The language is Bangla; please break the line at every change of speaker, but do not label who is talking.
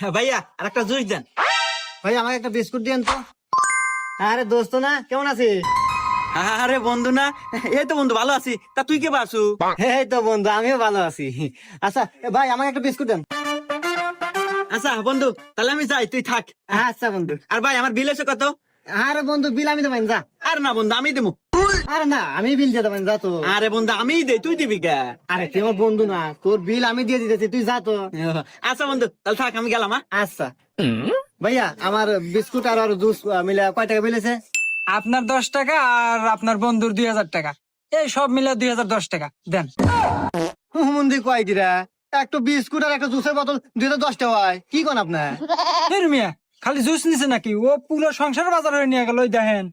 ভাইয়া আর একটা জুস দেন।
ভাই আমাকে একটা বিস্কুট দিয়েন তো। আরে দোস্ত না, কেমন আছিস?
আরে বন্ধু না, এই তো বন্ধু ভালো আছি। তা তুই কে বাসু?
এই তো বন্ধু, আমিও ভালো আছি। আচ্ছা ভাই আমাকে একটা বিস্কুট দেন।
আচ্ছা বন্ধু, তাহলে আমি যাই, তুই থাক।
আচ্ছা বন্ধু।
আর ভাই আমার বিল এসে কত?
আরে বন্ধু, বিল আমি দেবেন, যা।
আর না বন্ধু, আমি দেবো।
আরে না, আমি বিল দিয়ে দেবেন, যা তো।
আরে বন্ধু আমিই দে, তুই দিবি কে?
আরে তুই আমার বন্ধু না, তোর বিল আমি দিয়ে দিতেছি, তুই যা তো।
আচ্ছা বন্ধু, তাহলে থাক, আমি গেলাম।
আচ্ছা ভাইয়া, আমার বিস্কুট আর জুস মিলে কয় টাকা বিলেছে?
আপনার 10 টাকা আর আপনার বন্ধুর 2000 টাকা, এই সব মিলে 2010 টাকা দেন।
হুমন্দি কয় কিরা, একটা বিস্কুট আর একটা জুসের বোতল 2010 টাকা হয়, কি কোন আপনার?
এর মিয়া খালি জুস নিছে নাকি? ও পুরো সংসার বাজার হয়ে নিয়ে গেল, ওই দেখেন।